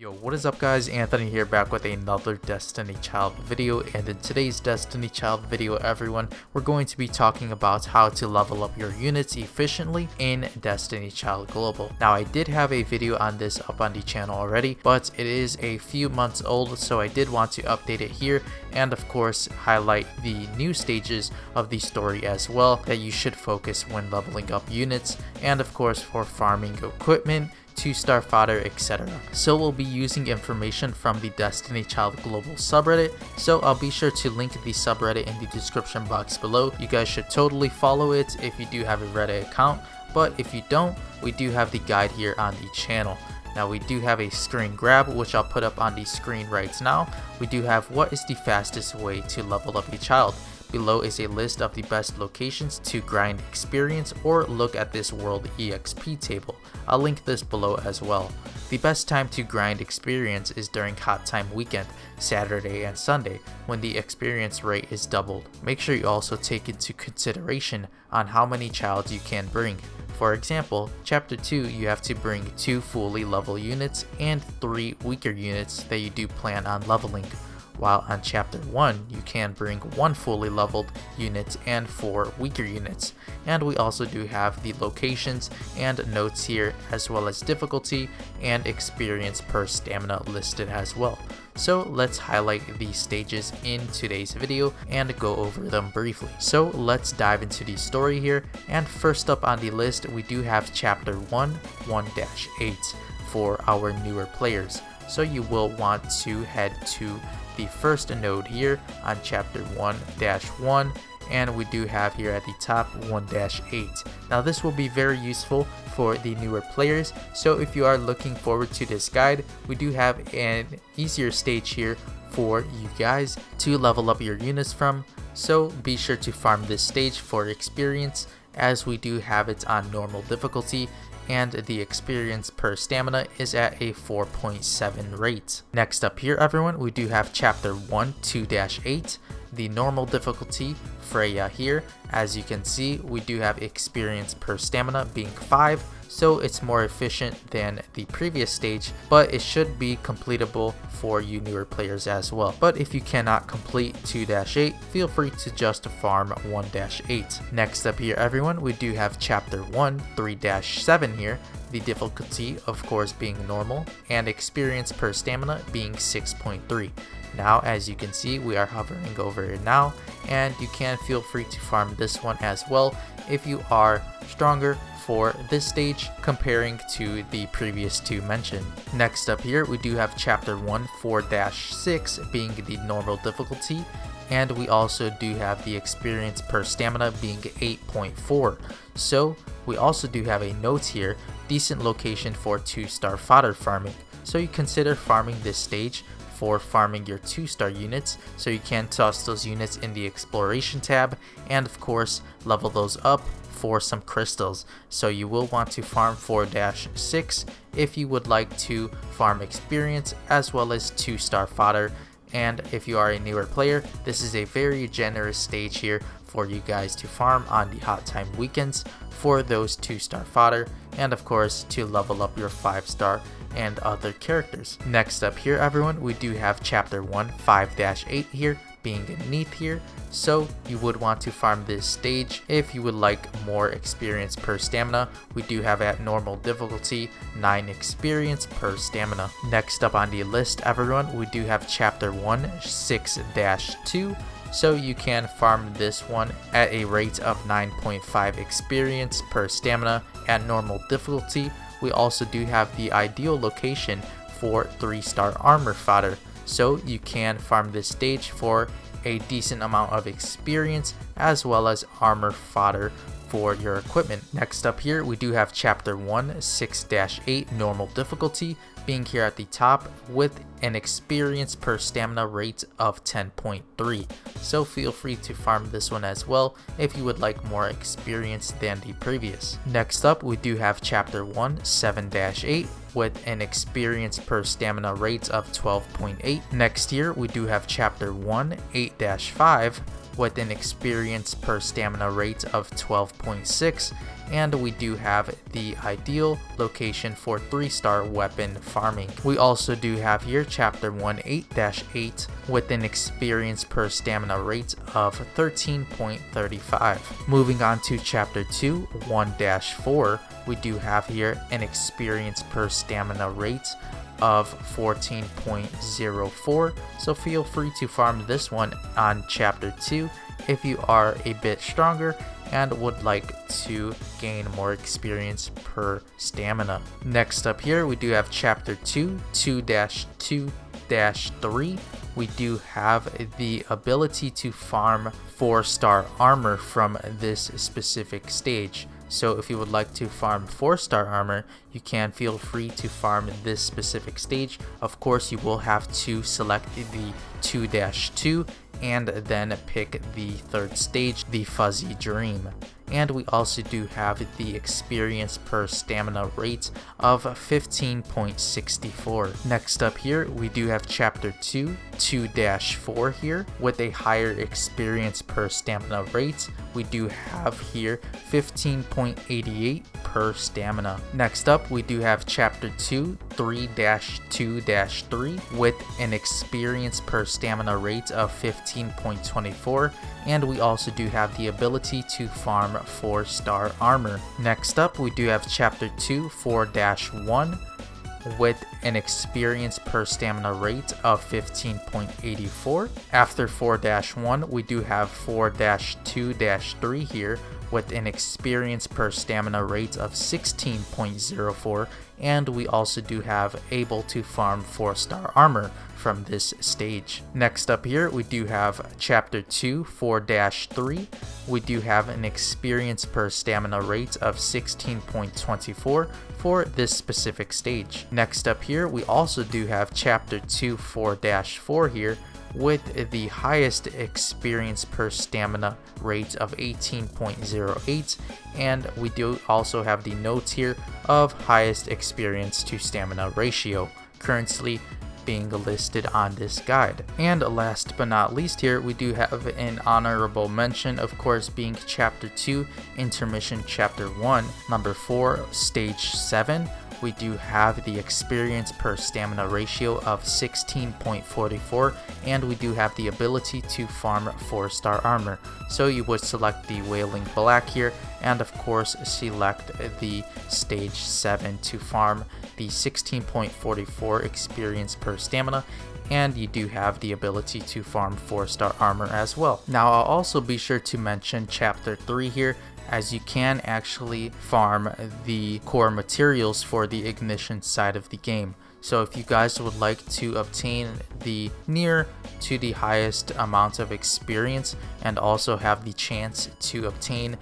Yo, what is up guys, Anthony here back with another Destiny Child video, and in today's Destiny Child video everyone, we're going to be talking about how to level up your units efficiently in Destiny Child Global. Now I did have a video on this up on the channel already, but it is a few months old, so I did want to update it here and of course highlight the new stages of the story as well that you should focus when leveling up units, and of course for farming equipment, 2-star fodder, etc. So we'll be using information from the Destiny Child Global subreddit, so I'll be sure to link the subreddit in the description box below. You guys should totally follow it if you do have a Reddit account, but if you don't, we do have the guide here on the channel. Now we do have a screen grab, which I'll put up on the screen right now. We do have what is the fastest way to level up a child. Below is a list of the best locations to grind experience or look at this world EXP table. I'll link this below as well. The best time to grind experience is during hot time weekend, Saturday and Sunday, when the experience rate is doubled. Make sure you also take into consideration on how many childs you can bring. For example, Chapter 2 you have to bring 2 fully level units and 3 weaker units that you do plan on leveling, while on Chapter 1 you can bring 1 fully leveled unit and 4 weaker units. And we also do have the locations and notes here, as well as difficulty and experience per stamina listed as well. So let's highlight these stages in today's video and go over them briefly. So let's dive into the story here, and first up on the list we do have Chapter 1 1-8 for our newer players. So you will want to head to the first node here on Chapter 1-1, and we do have here at the top 1-8. Now this will be very useful for the newer players, so if you are looking forward to this guide, we do have an easier stage here for you guys to level up your units from. So be sure to farm this stage for experience, as we do have it on normal difficulty, and the experience per stamina is at a 4.7 rate. Next up here everyone, we do have Chapter 1 2-8, the normal difficulty, Freya here. As you can see, we do have experience per stamina being 5, so it's more efficient than the previous stage, but it should be completable for you newer players as well. But if you cannot complete 2-8, feel free to just farm 1-8. Next up here everyone, we do have Chapter 1 3-7 here, the difficulty of course being normal, and experience per stamina being 6.3. Now as you can see, we are hovering over it now, and you can feel free to farm this one as well if you are stronger for this stage comparing to the previous two mentioned. Next up here we do have Chapter 1 4-6 being the normal difficulty, and we also do have the experience per stamina being 8.4. So we also do have a note here, decent location for 2-star fodder farming. So you consider farming this stage for farming your 2-star units, so you can toss those units in the exploration tab and of course level those up for some crystals. So you will want to farm 4-6 if you would like to farm experience as well as 2-star fodder. And if you are a newer player, this is a very generous stage here for you guys to farm on the hot time weekends for those 2-star fodder, and of course to level up your 5-star and other characters. Next up here everyone, we do have Chapter 1 5-8 here being Neath here, so you would want to farm this stage if you would like more experience per stamina. We do have at normal difficulty 9 experience per stamina. Next up on the list everyone, we do have Chapter 1 6-2, so you can farm this one at a rate of 9.5 experience per stamina at normal difficulty. We also do have the ideal location for 3-star armor fodder, so you can farm this stage for a decent amount of experience as well as armor fodder for your equipment. Next up here we do have Chapter 1 6-8 normal difficulty being here at the top with an experience per stamina rate of 10.3. So feel free to farm this one as well if you would like more experience than the previous. Next up we do have Chapter 1 7-8 with an experience per stamina rate of 12.8. Next here we do have Chapter 1 8-5 with an experience per stamina rate of 12.6, and we do have the ideal location for 3-star weapon farming. We also do have here Chapter 1 8-8 with an experience per stamina rate of 13.35. Moving on to Chapter 2 1-4, we do have here an experience per stamina rate of 14.04, so feel free to farm this one on Chapter 2 if you are a bit stronger and would like to gain more experience per stamina. Next up here, we do have Chapter 2 2-2-3. We do have the ability to farm 4-star armor from this specific stage. So if you would like to farm 4-star armor, you can feel free to farm this specific stage. Of course, you will have to select the 2-2 and then pick the 3rd stage, the Fuzzy Dream. And we also do have the experience per stamina rate of 15.64. Next up here, we do have Chapter 2 2-4 here with a higher experience per stamina rate. We do have here 15.88 per stamina. Next up, we do have Chapter 2 3-2-3 with an experience per stamina rate of 15.24, and we also do have the ability to farm 4-star armor. Next up, we do have Chapter 2 4-1 with an experience per stamina rate of 15.84. After 4-1, we do have 4-2-3 here with an experience per stamina rate of 16.04, and we also do have able to farm 4-star armor from this stage. Next up here, we do have Chapter 2 4-3. We do have an experience per stamina rate of 16.24 for this specific stage. Next up here, we also do have Chapter 2 4-4 here with the highest experience per stamina rate of 18.08, and we do also have the notes here of highest experience to stamina ratio currently being listed on this guide. And last but not least here, we do have an honorable mention, of course, being Chapter 2 Intermission Chapter 1 number 4 Stage 7. We do have the experience per stamina ratio of 16.44, and we do have the ability to farm 4-star armor. So you would select the Wailing Black here, and of course select the Stage 7 to farm the 16.44 experience per stamina, and you do have the ability to farm 4-star armor as well. Now I'll also be sure to mention Chapter 3 here, as you can actually farm the core materials for the ignition side of the game. So if you guys would like to obtain the near to the highest amount of experience and also have the chance to obtain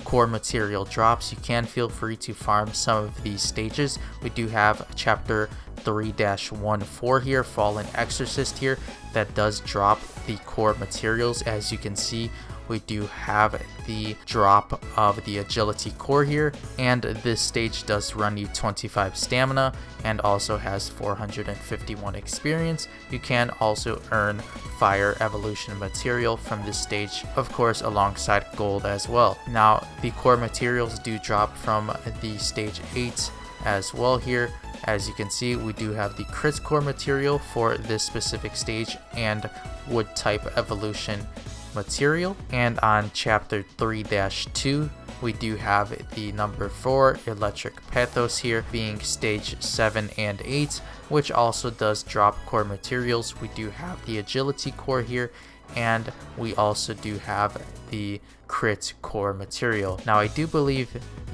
core material drops, you can feel free to farm some of these stages. We do have Chapter 3-14 here, Fallen Exorcist here, that does drop the core materials. As you can see, we do have the drop of the agility core here, and this stage does run you 25 stamina and also has 451 experience. You can also earn fire evolution material from this stage, of course alongside gold as well. Now the core materials do drop from the stage 8 as well here. As you can see, we do have the crit core material for this specific stage and wood type evolution material. And on Chapter 3-2, we do have the number 4 Electric Pathos here, being stage 7 and 8, which also does drop core materials. We do have the agility core here, and we also do have the crit core material. Now I do believe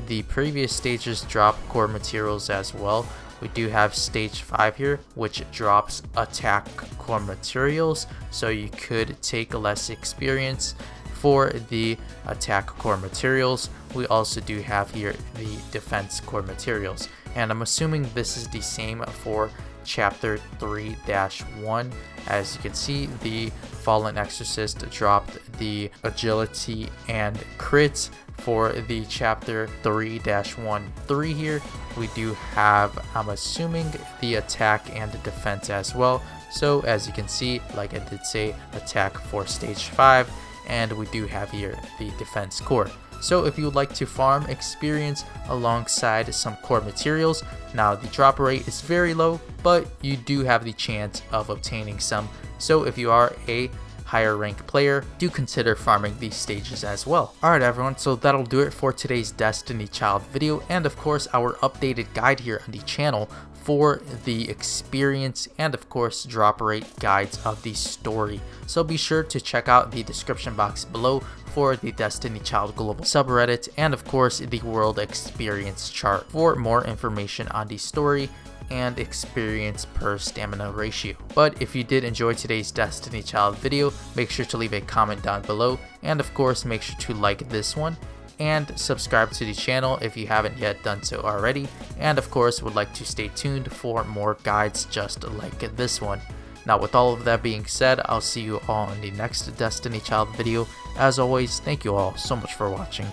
the previous stages drop core materials as well. We do have stage 5 here, which drops attack core materials, so you could take less experience for the attack core materials. We also do have here the defense core materials, and I'm assuming this is the same for Chapter 3-1. As you can see, the Fallen Exorcist dropped the agility and crits. For the Chapter 3-13 here, we do have, I'm assuming, the attack and the defense as well. So as you can see, like I did say, attack for stage 5 and we do have here the defense core. So if you would like to farm experience alongside some core materials, now the drop rate is very low, but you do have the chance of obtaining some. So if you are a higher rank player, do consider farming these stages as well. Alright everyone, so that'll do it for today's Destiny Child video, and of course our updated guide here on the channel for the experience and of course drop rate guides of the story. So be sure to check out the description box below for the Destiny Child global subreddit and of course the world experience chart for more information on the story and experience per stamina ratio. But if you did enjoy today's Destiny Child video, make sure to leave a comment down below, and of course make sure to like this one and subscribe to the channel if you haven't yet done so already, and of course would like to stay tuned for more guides just like this one. Now with all of that being said, I'll see you all in the next Destiny Child video. As always, thank you all so much for watching.